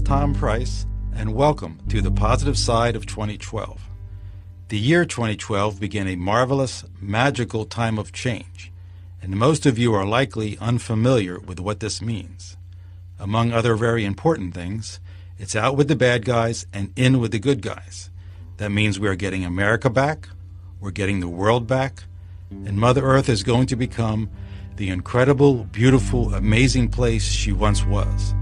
Tom Price, and welcome to the positive side of 2012. The year 2012 began a marvelous, magical time of change, and most of you are likely unfamiliar with what this means. Among other very important things, it's out with the bad guys and in with the good guys. That means we are getting America back, we're getting the world back, and Mother Earth is going to become the incredible, beautiful, amazing place she once was.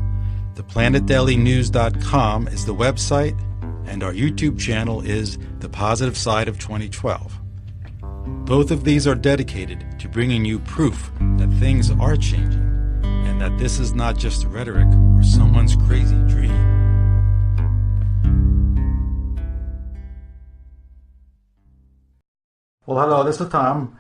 ThePlanetDailyNews.com is the website, and our YouTube channel is The Positive Side of 2012. Both of these are dedicated to bringing you proof that things are changing, and that this is not just rhetoric or someone's crazy dream. Well, hello, this is Tom.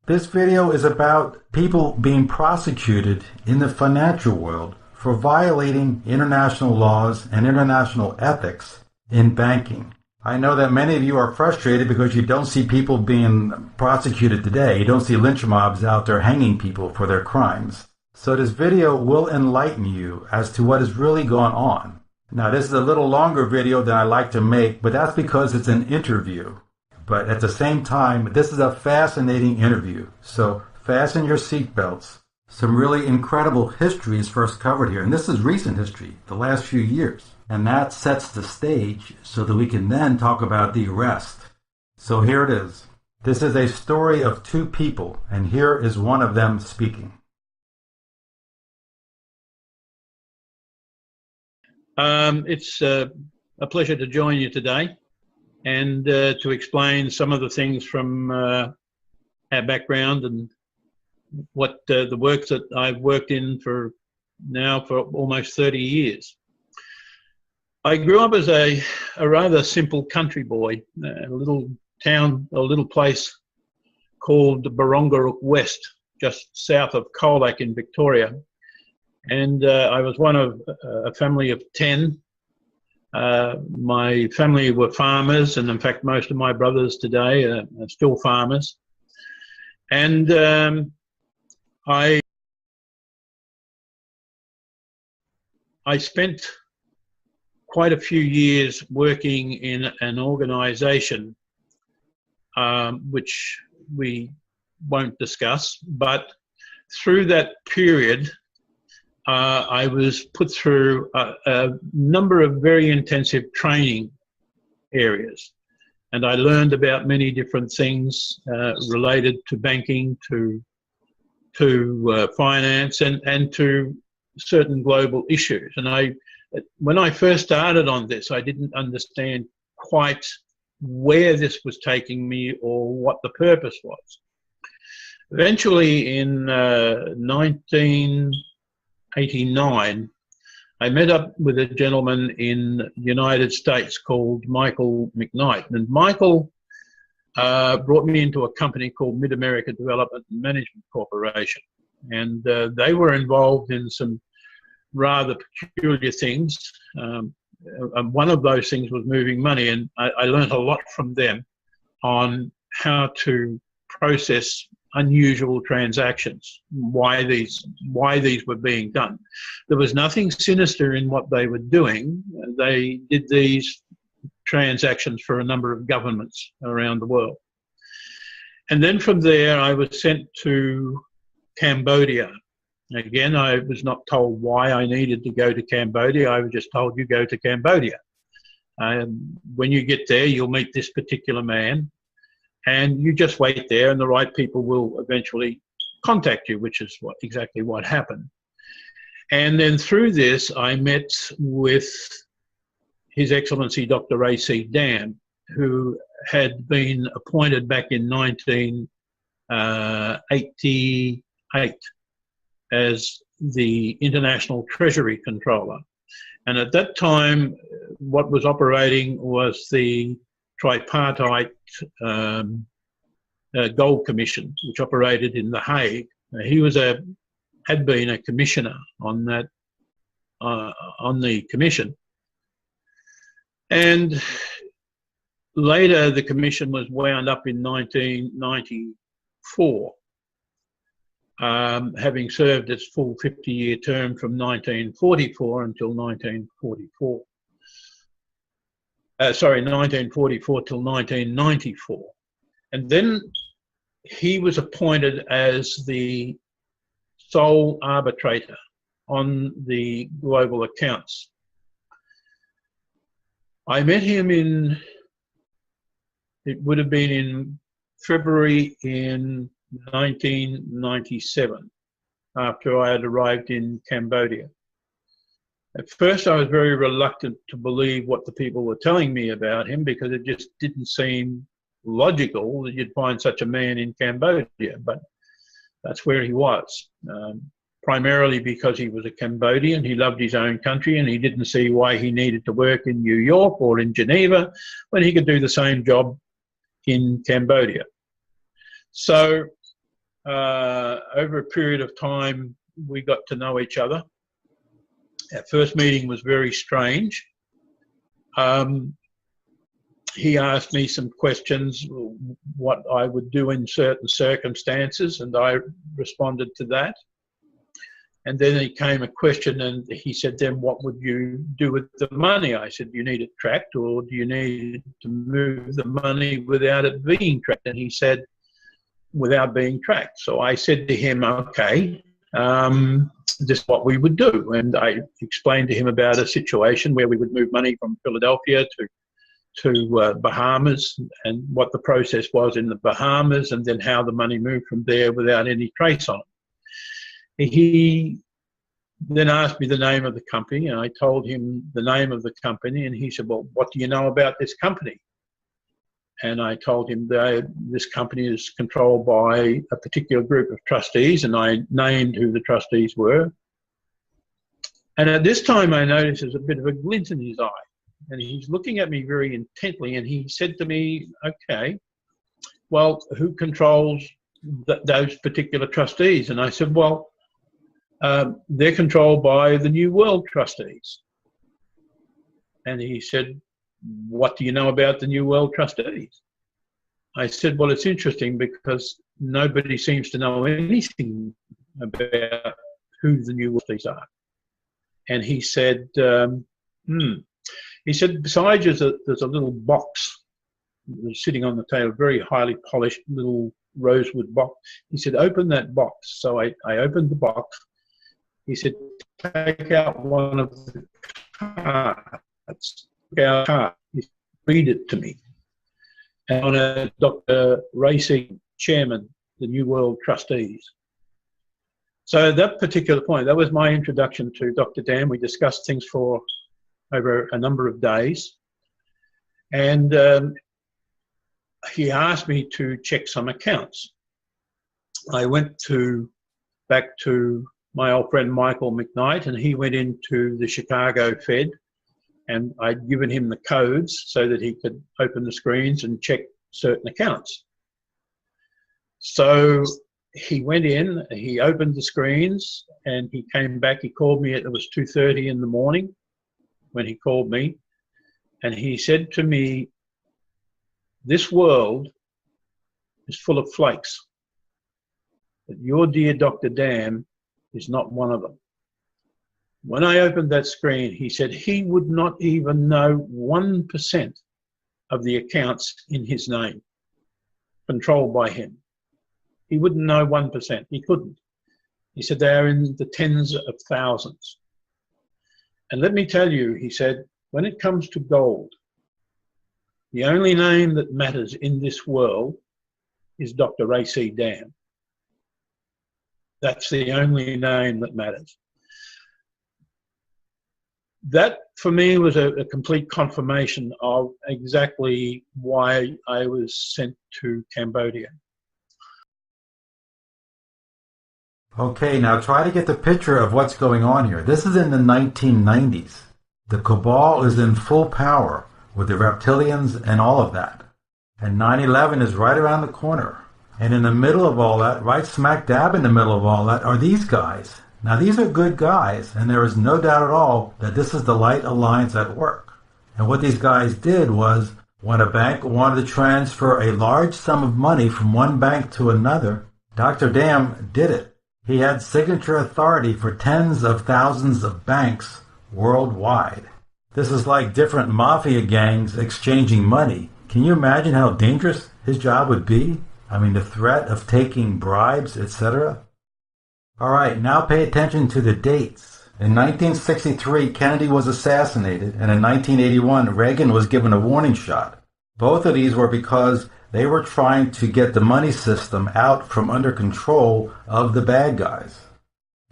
This video is about people being prosecuted in the financial world for violating international laws and international ethics in banking. I know that many of you are frustrated because you don't see people being prosecuted today. You don't see lynch mobs out there hanging people for their crimes. So this video will enlighten you as to what is really going on. Now, this is a little longer video than I like to make, but that's because it's an interview. But at the same time, this is a fascinating interview. So fasten your seatbelts. Some really incredible history is first covered here. And this is recent history, the last few years. And that sets the stage so that we can then talk about the arrest. So here it is. This is a story of two people, and here is one of them speaking. It's a pleasure to join you today and to explain some of the things from our background and what the works that I've worked in for almost 30 years. I grew up as a rather simple country boy, a little town, a little place called Barongarook West, just south of Colac in Victoria. And I was one of a family of 10. My family were farmers, and in fact, most of my brothers today are still farmers. And I spent quite a few years working in an organisation, which we won't discuss, but through that period, I was put through a number of very intensive training areas, and I learned about many different things related to banking, to finance, and to certain global issues. And when I first started on this, I didn't understand quite where this was taking me or what the purpose was. Eventually, in 1989, I met up with a gentleman in the United States called Michael McKnight. And Michael brought me into a company called Mid-America Development and Management Corporation. And they were involved in some rather peculiar things. And one of those things was moving money. And I learned a lot from them on how to process unusual transactions, why these were being done. There was nothing sinister in what they were doing. They did these transactions for a number of governments around the world. And then from there, I was sent to Cambodia. Again, I was not told why I needed to go to Cambodia. I was just told, you go to Cambodia. When you get there, you'll meet this particular man, and you just wait there, and the right people will eventually contact you, which is exactly what happened. And then through this, I met with His Excellency Dr. A.C. Dam, who had been appointed back in 1988 as the International Treasury Controller. And at that time, what was operating was the tripartite Gold Commission, which operated in The Hague. He had been a commissioner on that on the commission, and later the commission was wound up in 1994. having served its full 50-year term from 1944 until 1944. 1944 till 1994. And then he was appointed as the sole arbitrator on the global accounts. I met him it would have been in February in 1997, after I had arrived in Cambodia. At first, I was very reluctant to believe what the people were telling me about him, because it just didn't seem logical that you'd find such a man in Cambodia, but that's where he was. Primarily because he was a Cambodian, he loved his own country, and he didn't see why he needed to work in New York or in Geneva when he could do the same job in Cambodia. So over a period of time, we got to know each other. Our first meeting was very strange. He asked me some questions, what I would do in certain circumstances, and I responded to that. And then there came a question, and he said, then what would you do with the money? I said, do you need it tracked, or do you need to move the money without it being tracked? And he said, without being tracked. So I said to him, okay, this is what we would do. And I explained to him about a situation where we would move money from Philadelphia to Bahamas, and what the process was in the Bahamas, and then how the money moved from there without any trace on it. He then asked me the name of the company, and I told him the name of the company, and he said, well, what do you know about this company? And I told him that this company is controlled by a particular group of trustees, and I named who the trustees were. And at this time, I noticed there's a bit of a glint in his eye, and he's looking at me very intently, and he said to me, okay, well, who controls those particular trustees? And I said, well, they're controlled by the New World trustees. And he said, what do you know about the New World trustees? I said, well, it's interesting because nobody seems to know anything about who the New World trustees are. And he said, he said, besides there's a little box sitting on the table, very highly polished little rosewood box. He said, open that box. So I opened the box. He said, take out one of the cards. Read it to me. And on Dr. Racy, chairman, the New World trustees. So at that particular point, that was my introduction to Dr. Dan. We discussed things for over a number of days. And he asked me to check some accounts. I went back to my old friend Michael McKnight, and he went into the Chicago Fed, and I'd given him the codes so that he could open the screens and check certain accounts. So he went in, he opened the screens, and he came back. He called me, it was 2:30 in the morning when he called me, and he said to me, this world is full of flakes, but your dear Dr. Dan is not one of them. When I opened that screen, he said he would not even know 1% of the accounts in his name, controlled by him. He wouldn't know 1%. He couldn't. He said they are in the tens of thousands. And let me tell you, he said, when it comes to gold, the only name that matters in this world is Dr. Racy Dan. That's the only name that matters. That, for me, was a complete confirmation of exactly why I was sent to Cambodia. Okay, now try to get the picture of what's going on here. This is in the 1990s. The cabal is in full power with the reptilians and all of that. And 9/11 is right around the corner. And in the middle of all that, right smack dab in the middle of all that, are these guys. Now, these are good guys, and there is no doubt at all that this is the Light Alliance at work. And what these guys did was, when a bank wanted to transfer a large sum of money from one bank to another, Dr. Dam did it. He had signature authority for tens of thousands of banks worldwide. This is like different mafia gangs exchanging money. Can you imagine how dangerous his job would be? I mean, the threat of taking bribes, etc. All right, now pay attention to the dates. In 1963, Kennedy was assassinated, and in 1981, Reagan was given a warning shot. Both of these were because they were trying to get the money system out from under control of the bad guys.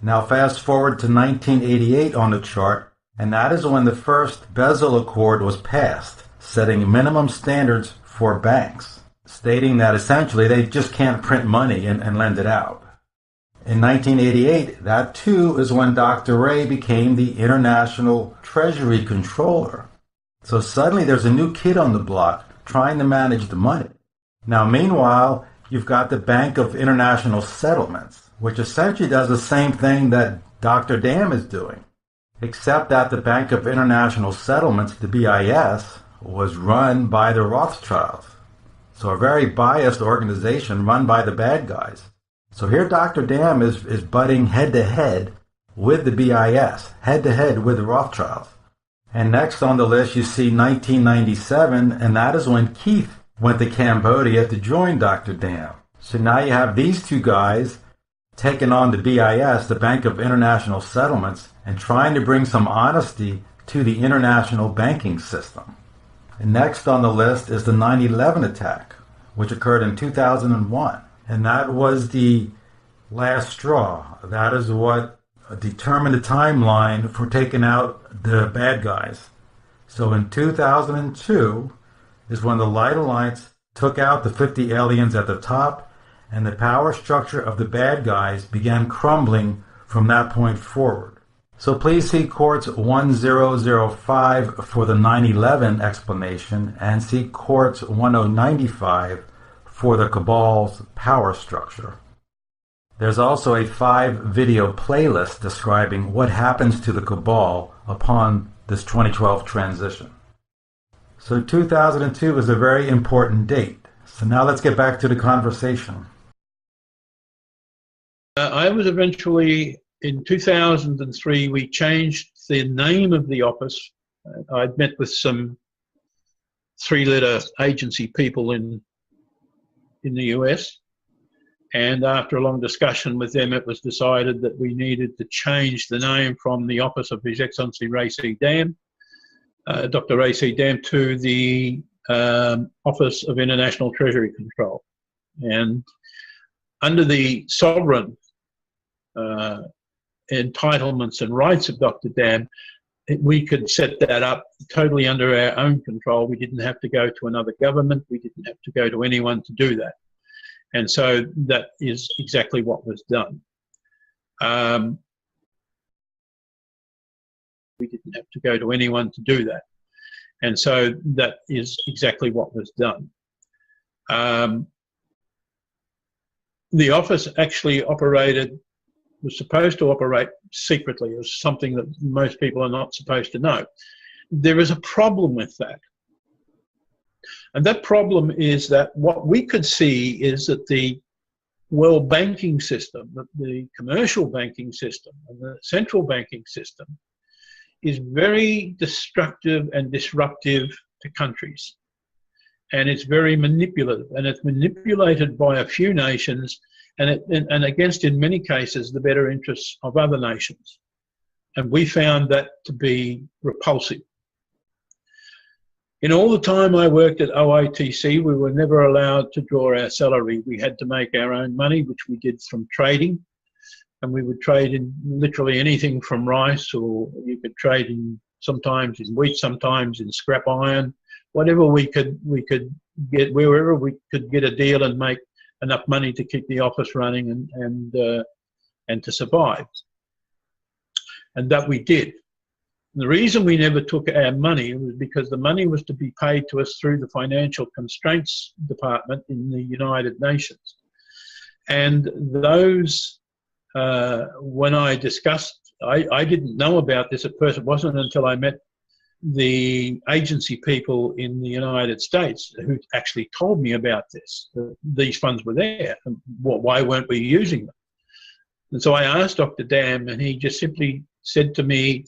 Now fast forward to 1988 on the chart, and that is when the first Bezel Accord was passed, setting minimum standards for banks, stating that essentially they just can't print money and lend it out. In 1988, that too is when Dr. Ray became the International Treasury Controller. So suddenly there's a new kid on the block trying to manage the money. Now meanwhile, you've got the Bank of International Settlements, which essentially does the same thing that Dr. Dam is doing, except that the Bank of International Settlements, the BIS, was run by the Rothschilds. So a very biased organization run by the bad guys. So here Dr. Dam is butting head-to-head with the BIS, head-to-head with the Rothschilds. And next on the list you see 1997, and that is when Keith went to Cambodia to join Dr. Dam. So now you have these two guys taking on the BIS, the Bank of International Settlements, and trying to bring some honesty to the international banking system. And next on the list is the 9/11 attack, which occurred in 2001. And that was the last straw. That is what determined the timeline for taking out the bad guys. So in 2002 is when the Light Alliance took out the 50 aliens at the top, and the power structure of the bad guys began crumbling from that point forward. So please see Quartz 1005 for the 9/11 explanation, and see Quartz 1095 for the Cabal's power structure. There's also a 5-video playlist describing what happens to the Cabal upon this 2012 transition. So 2002 is a very important date. So now let's get back to the conversation. I was eventually, in 2003, we changed the name of the office. I'd met with some 3-letter agency people in the US, and after a long discussion with them, it was decided that we needed to change the name from the Office of His Excellency Ray C. Dam, Dr. Ray C. Dam, to the Office of International Treasury Control. And under the sovereign entitlements and rights of Dr. Dam, we could set that up totally under our own control. We didn't have to go to another government. We didn't have to go to anyone to do that. And so that is exactly what was done. We didn't have to go to anyone to do that. And so that is exactly what was done. The office actually was supposed to operate secretly. It was something that most people are not supposed to know. There is a problem with that. And that problem is that what we could see is that the world banking system, the commercial banking system, and the central banking system is very destructive and disruptive to countries. And it's very manipulative, and it's manipulated by a few nations, and against, in many cases, the better interests of other nations. And we found that to be repulsive. In all the time I worked at OITC, we were never allowed to draw our salary. We had to make our own money, which we did from trading. And we would trade in literally anything from rice, or you could trade in sometimes in wheat, sometimes in scrap iron, whatever we could get, wherever we could get a deal and make enough money to keep the office running and to survive. And that we did. And the reason we never took our money was because the money was to be paid to us through the Financial Constraints Department in the United Nations. And those, when I discussed, I didn't know about this at first. It wasn't until I met the agency people in the United States who actually told me about this. These funds were there. And why weren't we using them? And so I asked Dr. Dam, and he just simply said to me,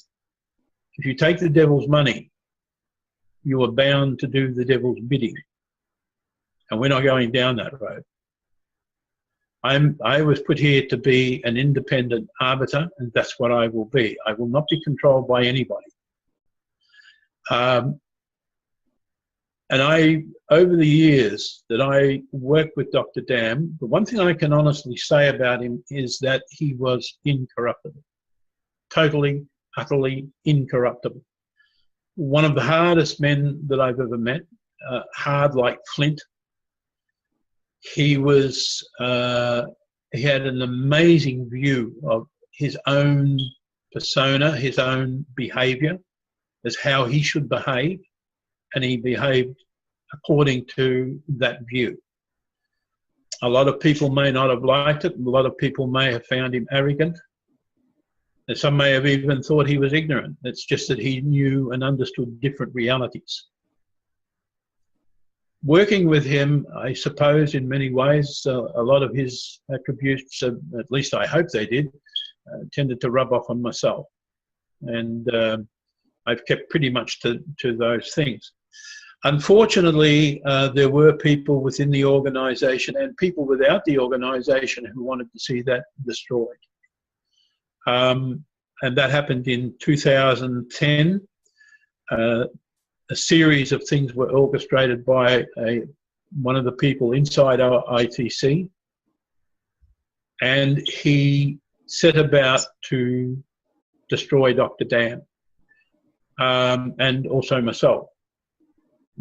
if you take the devil's money, you are bound to do the devil's bidding. And we're not going down that road. I was put here to be an independent arbiter, and that's what I will be. I will not be controlled by anybody. And over the years that I worked with Dr. Dam, the one thing I can honestly say about him is that he was incorruptible. Totally, utterly incorruptible. One of the hardest men that I've ever met, hard like flint. He had an amazing view of his own persona, his own behaviour, as how he should behave, and he behaved according to that view. A lot of people may not have liked it. A lot of people may have found him arrogant. And some may have even thought he was ignorant. It's just that he knew and understood different realities. Working with him, I suppose, in many ways, a lot of his attributes, at least I hope they did, tended to rub off on myself. And I've kept pretty much to those things. Unfortunately, there were people within the organisation and people without the organisation who wanted to see that destroyed. And that happened in 2010. A series of things were orchestrated by one of the people inside our ITC, and he set about to destroy Dr. Dam and also myself.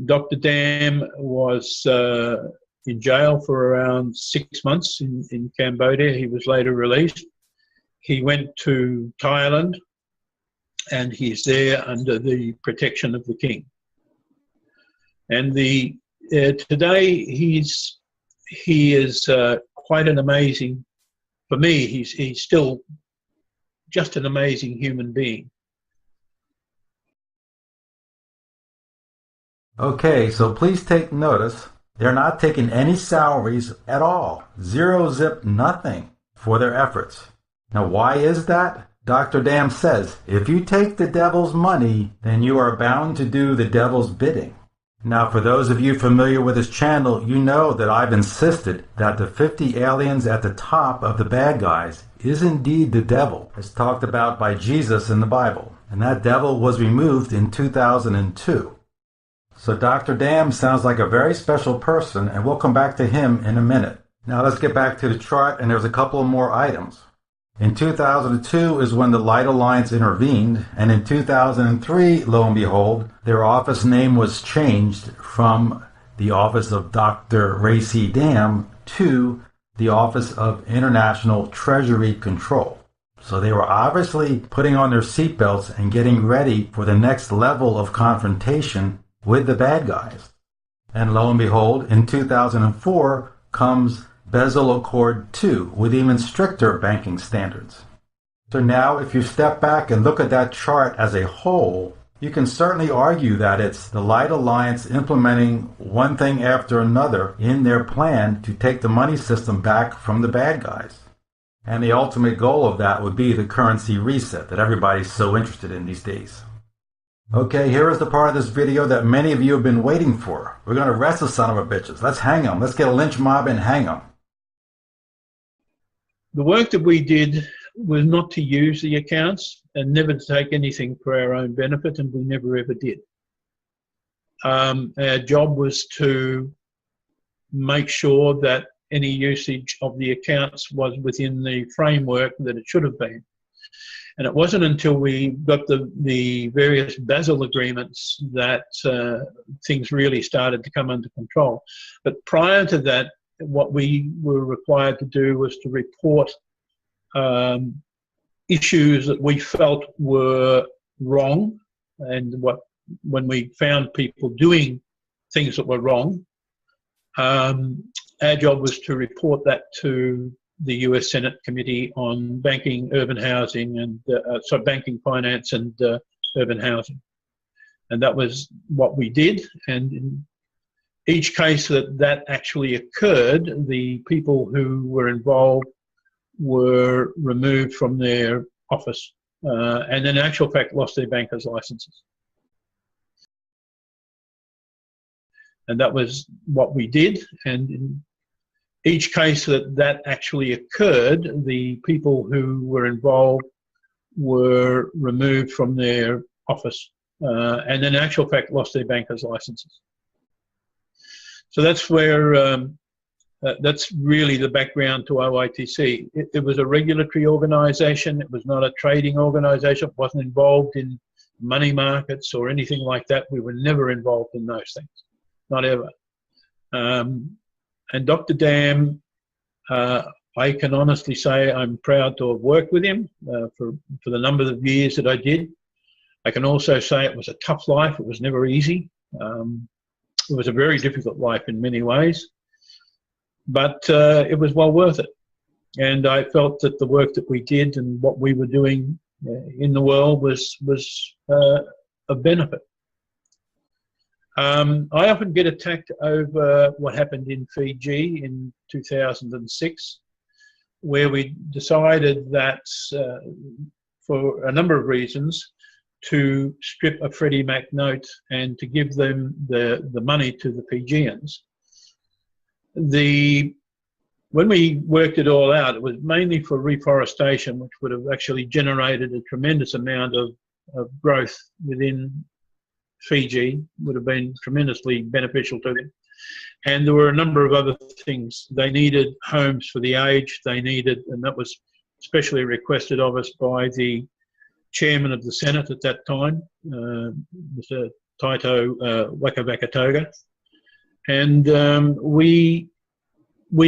Dr. Dam was in jail for around 6 months in Cambodia. He was later released. He went to Thailand, and he's there under the protection of the king. And today he is quite an amazing, for me, he's still just an amazing human being. Okay, so please take notice. They're not taking any salaries at all. Zero zip nothing for their efforts. Now, why is that? Dr. Dam says, if you take the devil's money, then you are bound to do the devil's bidding. Now, for those of you familiar with his channel, you know that I've insisted that the 50 aliens at the top of the bad guys is indeed the devil, as talked about by Jesus in the Bible. And that devil was removed in 2002. So Dr. Dam sounds like a very special person, and we'll come back to him in a minute. Now let's get back to the chart, and there's a couple of more items. In 2002 is when the Light Alliance intervened, and in 2003, lo and behold, their office name was changed from the Office of Dr. Ray C. Dam to the Office of International Treasury Control. So they were obviously putting on their seatbelts and getting ready for the next level of confrontation with the bad guys. And lo and behold, in 2004 comes Basel Accord 2 with even stricter banking standards. So now if you step back and look at that chart as a whole, you can certainly argue that it's the Light Alliance implementing one thing after another in their plan to take the money system back from the bad guys. And the ultimate goal of that would be the currency reset that everybody's so interested in these days. Okay, here is the part of this video that many of you have been waiting for. We're going to arrest the son of a bitches. Let's hang them. Let's get a lynch mob and hang them. The work that we did was not to use the accounts and never to take anything for our own benefit, and we never ever did. Our job was to make sure that any usage of the accounts was within the framework that it should have been. And it wasn't until we got the various Basel agreements that things really started to come under control. But prior to that, what we were required to do was to report issues that we felt were wrong, and when we found people doing things that were wrong, our job was to report that to the US Senate Committee on Banking, Urban Housing, and Banking, Finance, and Urban Housing. And that was what we did. And in each case that actually occurred, the people who were involved were removed from their office and in actual fact lost their banker's licenses. And that was what we did. And in each case that actually occurred, the people who were involved were removed from their office and in actual fact lost their banker's licenses. So that's where, that's really the background to OITC. It was a regulatory organisation. It was not a trading organisation. It wasn't involved in money markets or anything like that. We were never involved in those things, not ever. And Dr. Dam, I can honestly say I'm proud to have worked with him for the number of years that I did. I can also say it was a tough life. It was never easy. It was a very difficult life in many ways, but it was well worth it. And I felt that the work that we did and what we were doing in the world was of benefit. I often get attacked over what happened in Fiji in 2006, where we decided that for a number of reasons to strip a Freddie Mac note and to give them the money to the Fijians. When we worked it all out, it was mainly for reforestation, which would have actually generated a tremendous amount of growth within Fiji, would have been tremendously beneficial to them. And there were a number of other things. They needed homes for the aged, they needed, and that was specially requested of us by the chairman of the Senate at that time, Mr. Taito Wakavakatoga. And we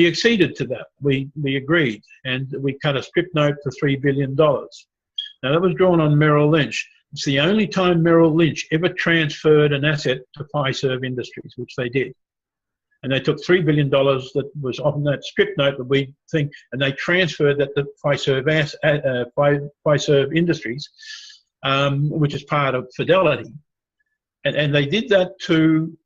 acceded to that. We agreed, and we cut a scrip note for $3 billion. Now that was drawn on Merrill Lynch. It's the only time Merrill Lynch ever transferred an asset to Fiserv Industries, which they did. And they took $3 billion that was on that scrip note that we think, and they transferred that to Fiserv Industries, which is part of Fidelity. And they did that to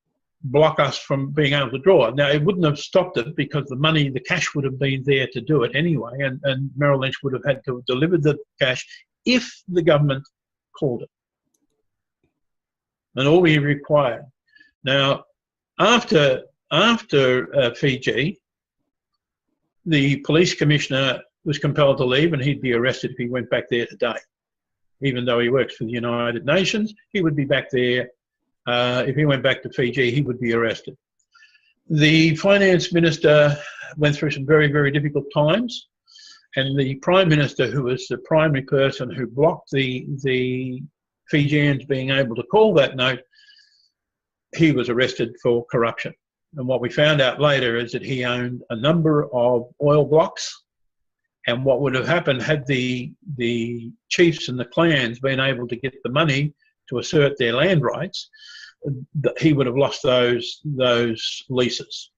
block us from being able to draw. Now, it wouldn't have stopped it because the money, the cash would have been there to do it anyway, and Merrill Lynch would have had to have delivered the cash if the government called it. And all we required. Now, after Fiji, the police commissioner was compelled to leave, and he'd be arrested if he went back there today. Even though he works for the United Nations, he would be back there. If he went back to Fiji, he would be arrested. The finance minister went through some very, very difficult times, and the prime minister, who was the primary person who blocked the Fijians being able to call that note, he was arrested for corruption. And what we found out later is that he owned a number of oil blocks, and what would have happened had the chiefs and the clans been able to get the money to assert their land rights, he would have lost those leases.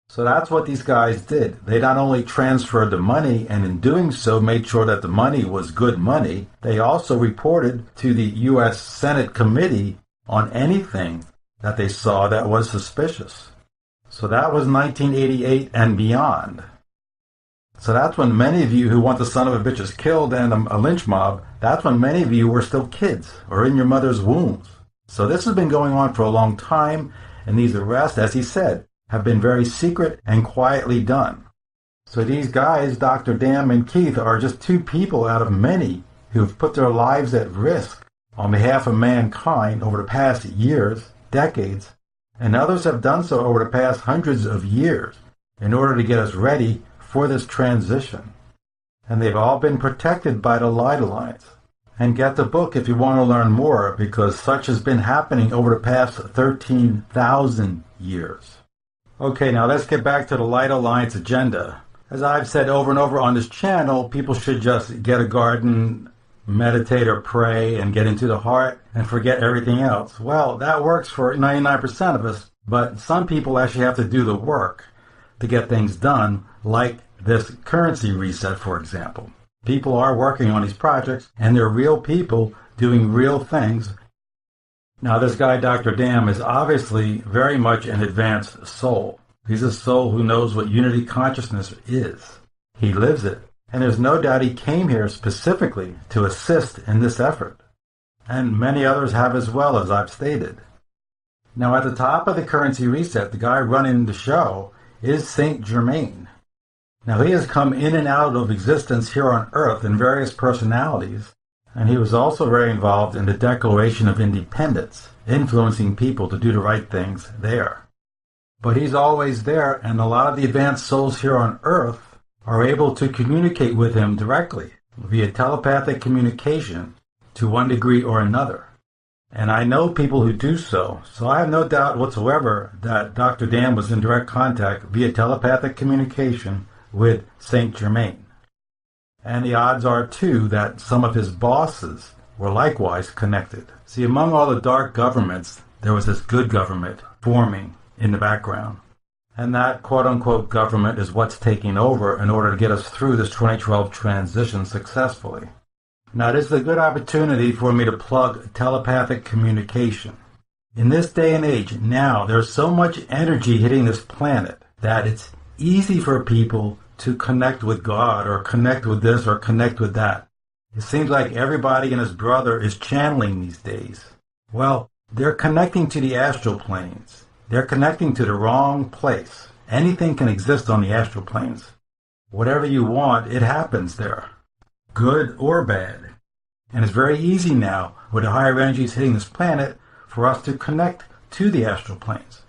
So that's what these guys did. They not only transferred the money, and in doing so made sure that the money was good money, they also reported to the U.S. Senate committee on anything that they saw that was suspicious. So that was 1988 and beyond. So that's when many of you who want the son of a bitches killed and a lynch mob, that's when many of you were still kids or in your mother's wombs. So this has been going on for a long time, and these arrests, as he said, have been very secret and quietly done. So these guys, Dr. Dam and Keith, are just two people out of many who've put their lives at risk on behalf of mankind over the past years, decades, and others have done so over the past hundreds of years in order to get us ready for this transition. And they've all been protected by the Light Alliance. And get the book if you want to learn more, because such has been happening over the past 13,000 years. Okay, now let's get back to the Light Alliance agenda. As I've said over and over on this channel, people should just get a garden, meditate or pray, and get into the heart and forget everything else. Well, that works for 99% of us, but some people actually have to do the work to get things done, like this currency reset, for example. People are working on these projects, and they're real people doing real things. Now, this guy, Dr. Dam, is obviously very much an advanced soul. He's a soul who knows what unity consciousness is. He lives it, and there's no doubt he came here specifically to assist in this effort. And many others have as well, as I've stated. Now, at the top of the currency reset, the guy running the show is Saint Germaine. Now, he has come in and out of existence here on Earth in various personalities, and he was also very involved in the Declaration of Independence, influencing people to do the right things there. But he's always there, and a lot of the advanced souls here on Earth are able to communicate with him directly via telepathic communication to one degree or another. And I know people who do so I have no doubt whatsoever that Dr. Dan was in direct contact via telepathic communication with Saint Germaine. And the odds are, too, that some of his bosses were likewise connected. See, among all the dark governments, there was this good government forming in the background. And that quote-unquote government is what's taking over in order to get us through this 2012 transition successfully. Now, this is a good opportunity for me to plug telepathic communication. In this day and age, now, there's so much energy hitting this planet that it's easy for people to connect with God or connect with this or connect with that. It seems like everybody and his brother is channeling these days. Well, they're connecting to the astral planes. They're connecting to the wrong place. Anything can exist on the astral planes. Whatever you want, it happens there, good or bad. And it's very easy now, with the higher energies hitting this planet, for us to connect to the astral planes.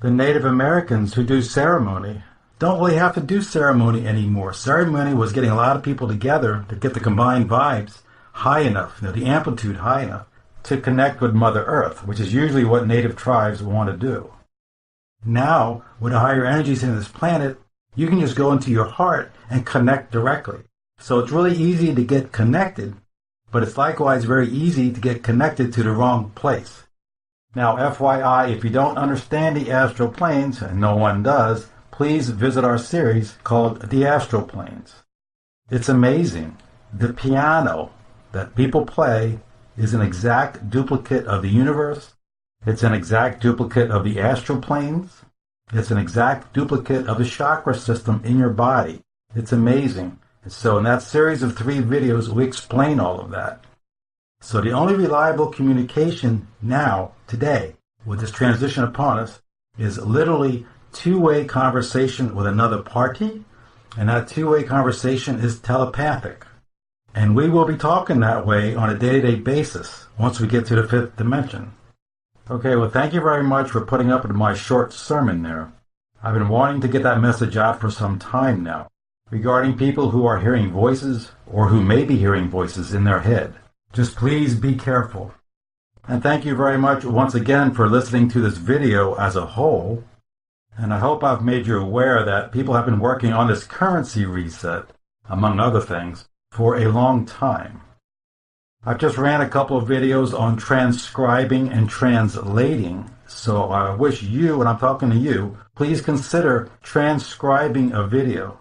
The Native Americans who do ceremony don't really have to do ceremony anymore. Ceremony was getting a lot of people together to get the combined vibes high enough, the amplitude high enough, to connect with Mother Earth, which is usually what native tribes want to do. Now, with the higher energies in this planet, you can just go into your heart and connect directly. So it's really easy to get connected, but it's likewise very easy to get connected to the wrong place. Now, FYI, if you don't understand the astral planes, and no one does, please visit our series called The Astral Planes. It's amazing. The piano that people play is an exact duplicate of the universe. It's an exact duplicate of the astral planes. It's an exact duplicate of the chakra system in your body. It's amazing. So in that series of 3 videos, we explain all of that. So the only reliable communication now, today, with this transition upon us, is literally two-way conversation with another party, and that two-way conversation is telepathic. And we will be talking that way on a day-to-day basis once we get to the 5th dimension. Okay, well, thank you very much for putting up with my short sermon there. I've been wanting to get that message out for some time now, regarding people who are hearing voices or who may be hearing voices in their head. Just please be careful. And thank you very much once again for listening to this video as a whole. And I hope I've made you aware that people have been working on this currency reset, among other things, for a long time. I've just ran a couple of videos on transcribing and translating, so I wish you, and I'm talking to you, please consider transcribing a video.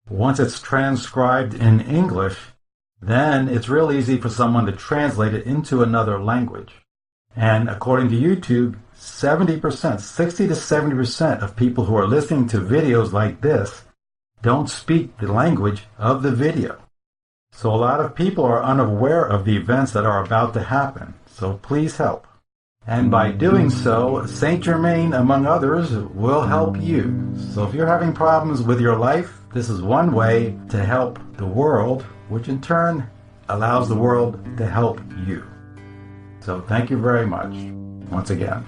Once it's transcribed in English, then it's real easy for someone to translate it into another language. And according to YouTube, 70%, 60 to 70% of people who are listening to videos like this don't speak the language of the video. So a lot of people are unaware of the events that are about to happen. So please help. And by doing so, Saint Germaine, among others, will help you. So if you're having problems with your life, this is one way to help the world, which in turn allows the world to help you. So thank you very much, once again.